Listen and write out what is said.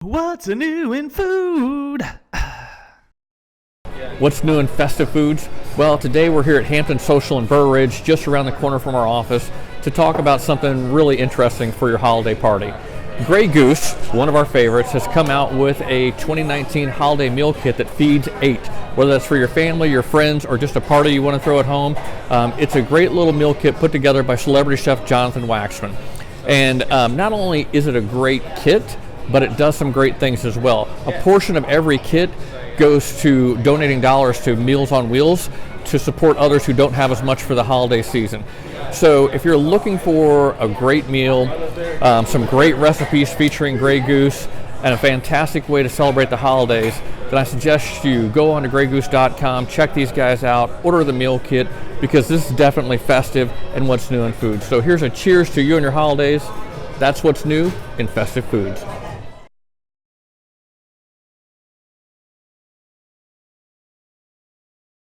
What's new in food? What's new in festive foods? Well, today we're here at Hampton Social in Burr Ridge, just around the corner from our office, to talk about something really interesting for your holiday party. Grey Goose, one of our favorites, has come out with a 2019 holiday meal kit that feeds 8. Whether that's for your family, your friends, or just a party you want to throw at home, it's a great little meal kit put together by celebrity chef Jonathan Waxman. And not only is it a great kit, but it does some great things as well. A portion of every kit goes to donating dollars to Meals on Wheels to support others who don't have as much for the holiday season. So if you're looking for a great meal, some great recipes featuring Grey Goose, and a fantastic way to celebrate the holidays, then I suggest you go on to greygoose.com, check these guys out, order the meal kit, because this is definitely festive and what's new in food. So here's a cheers to you and your holidays. That's what's new in festive foods.